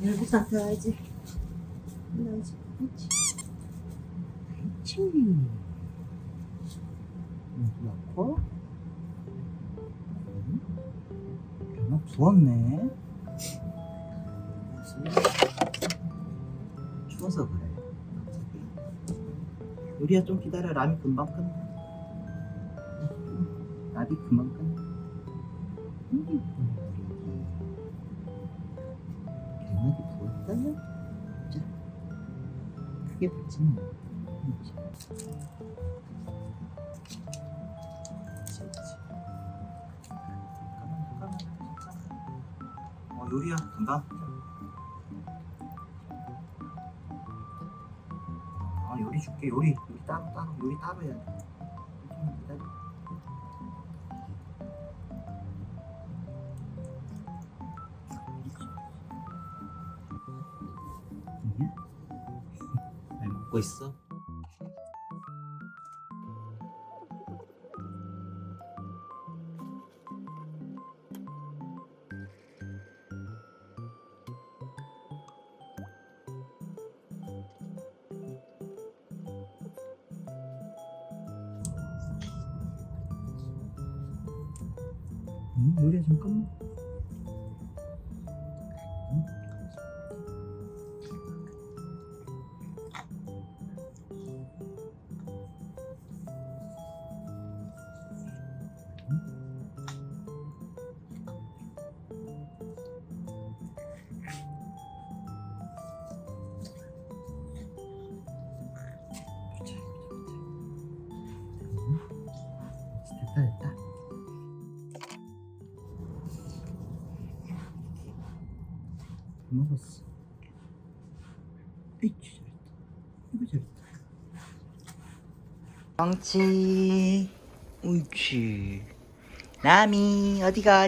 열고 닦아야지. 그렇지. 그렇지. 넣고. 변화 부었네. 추워서 그래. 요리야 좀 기다려. 라면 금방 끝나. 라비 금방 끝나. 변화기 부었다. 자, 크게 붓지 마. 요리야 금방. 요리 줄게. 요리 따로 요리 따로 해야 돼. 좀 기다려. 잘 먹고 있어? 요리야 잠깐만. 됐다. 먹었어. 이치 잘했다. 이거 잘했다. 멍치. 옳지. 라미 어디가.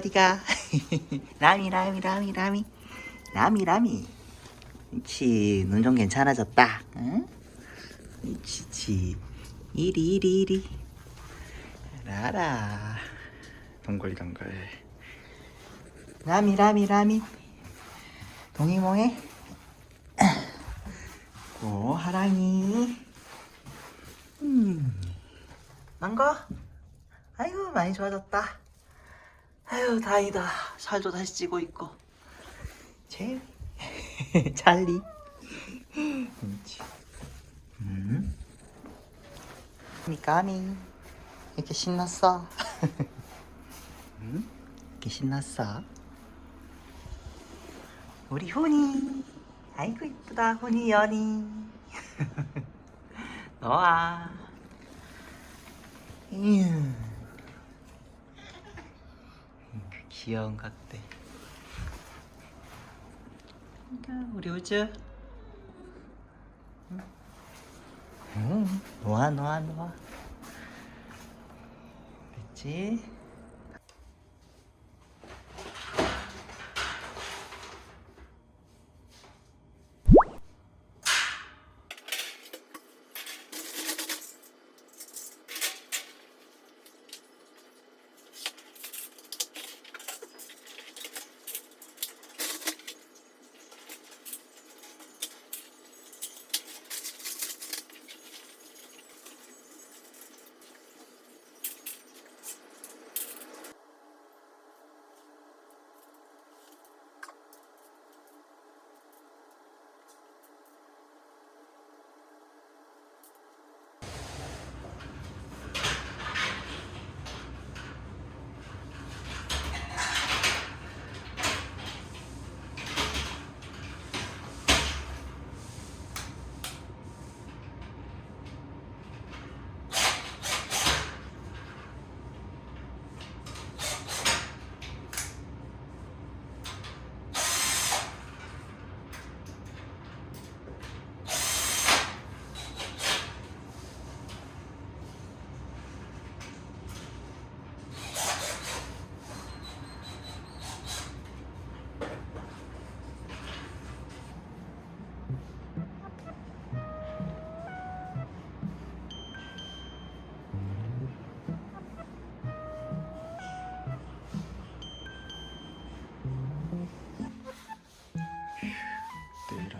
라미. 옳지. 눈 좀 괜찮아졌다. 응? 옳지. 이리. 라라. 동글동글. 라미. 동이몽에. 오 하랑이. 난거? 아이고 많이 좋아졌다. 아유 다행이다. 살도 다시 찌고 있고. 제일 찰리. 까미 이렇게 신났어? 이렇게 신났어? 우리 훈이. 아이고 이쁘다 훈이 연이. 너아. 귀여운 것들. 우리 우주. 노아. 그렇지.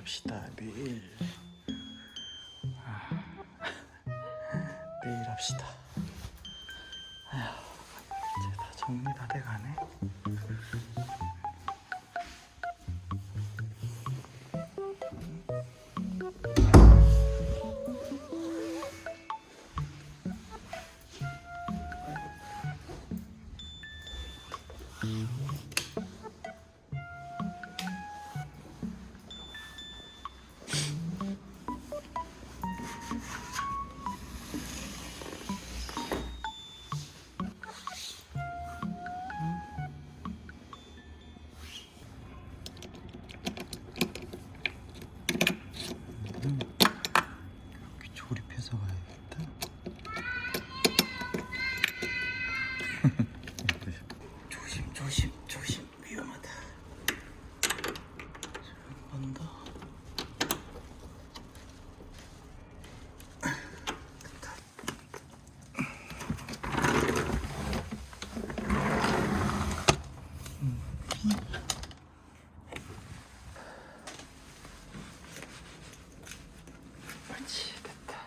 합시다. 내일. 내일 합시다. 아휴, 이제 다 정리 다 돼가네. 여기 조립해서 가야겠다. 조심 조심 조심, 위험하다. 한 번 더. 됐다. 그렇지, 됐다.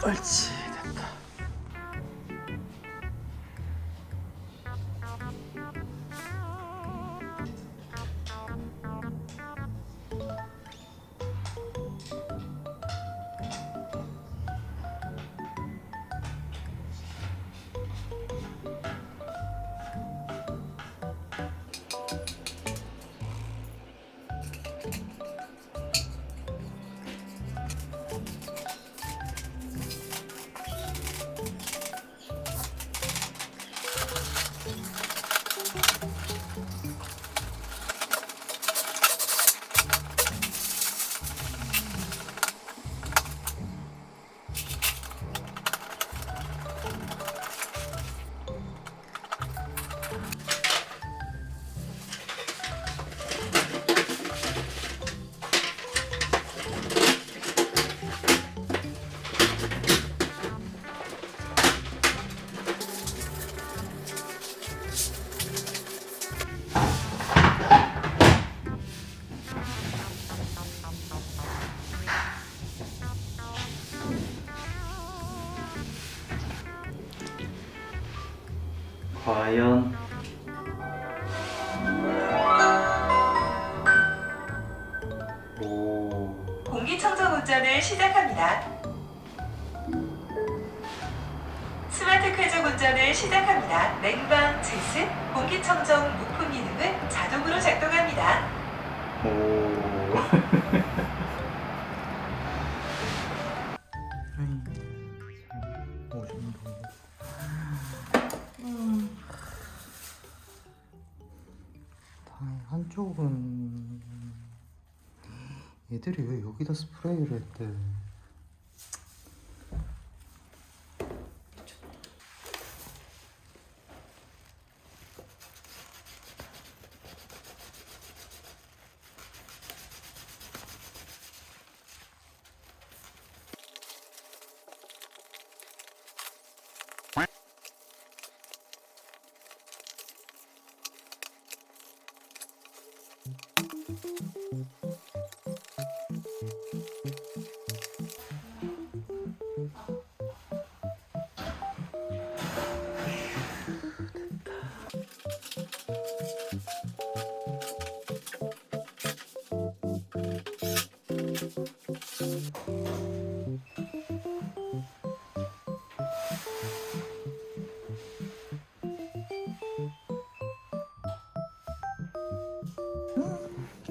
옳지, 됐다. 과연 오, 공기청정 운전을 시작합니다. 스마트 쾌적 운전을 시작합니다. 냉방, 제습, 공기청정, 무풍 기능은 자동으로 작동합니다. 오. 한쪽은 얘들이 왜 여기다 스프레이를 했대?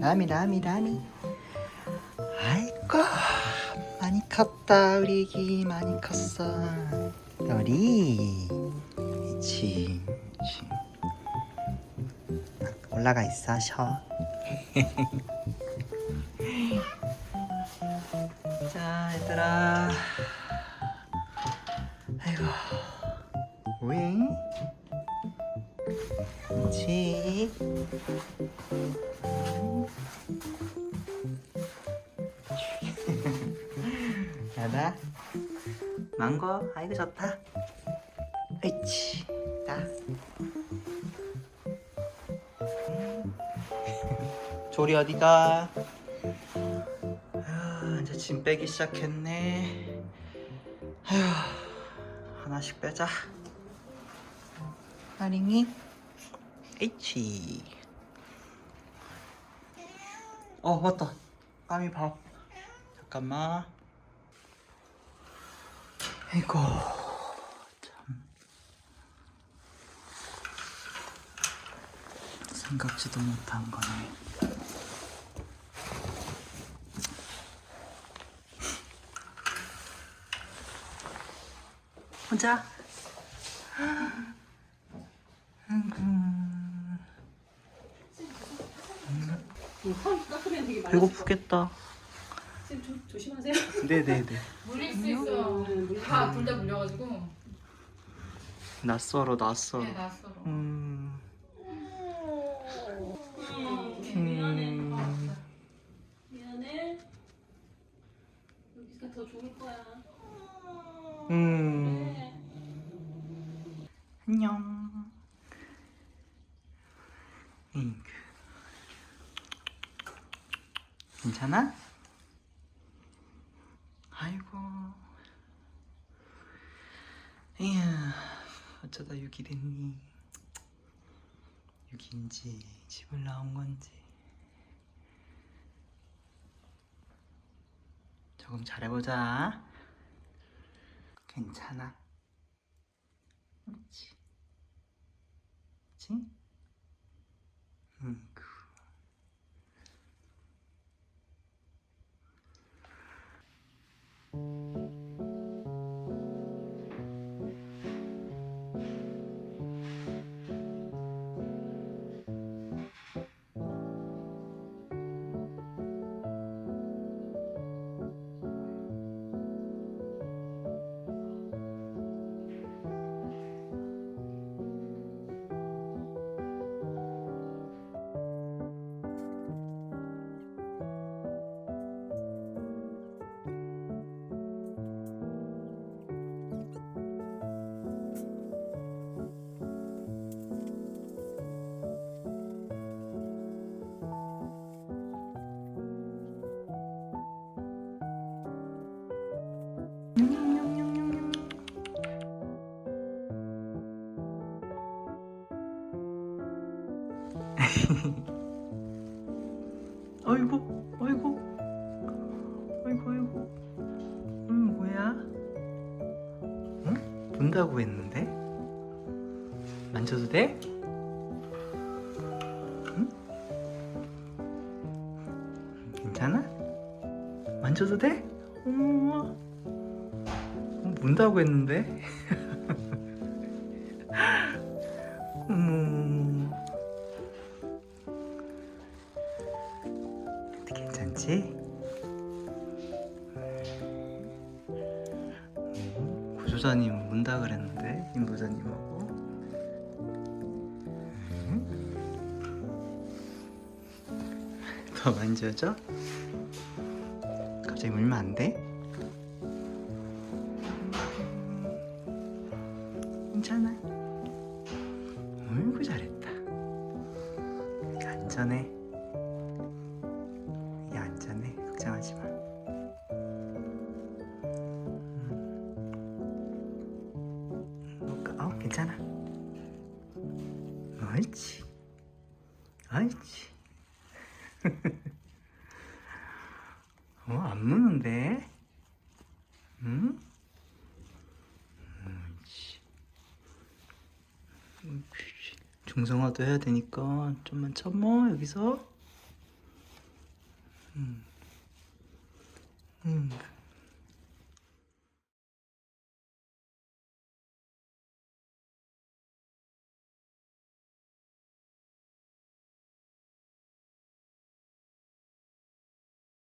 라미. 아이고, 많이 컸다. 우리 애기 많이 컸어. 별이. 그렇지. 올라가 있어, 쉬어. 자, 얘들아. 아이고. 왜? 그렇지. 야다. 망고. 아이고 좋다. 으이치. 나. 조리 어디가? 아휴, 이제 짐 빼기 시작했네. 아휴, 하나씩 빼자. 하링이. 에이치. 맞다. 까미 밥. 잠깐만. 아이고, 참. 생각지도 못한 거네. 혼자? 배고프겠다. 쌤 조심하세요. 네네네. 물릴 수 있어요. 둘 다 물려가지고. 낯설어. 네, 났어. 미안해. 여기가 더 좋을 거야. 안녕. 괜찮아? 아이고. 이야, 어쩌다 6이 됐니? 6인지 집을 나온 건지. 조금 잘해보자. 괜찮아. 그렇지. 그렇지? 아이고. 뭐야? 응? 본다고 했는데? 만져도 돼? 응? 괜찮아? 만져도 돼? 어머, 문다고 했는데? 괜찮지? 구조자님 문다 그랬는데 임보자님하고. 더 만져줘? 갑자기 물면 안 돼? 괜찮아. 어이구 잘했다. 안전해. 안전해. 걱정하지 마. 괜찮아. 옳지. 안 무는데? 응? 옳지. 중성화도 해야 되니까 좀만 참어 여기서. 음.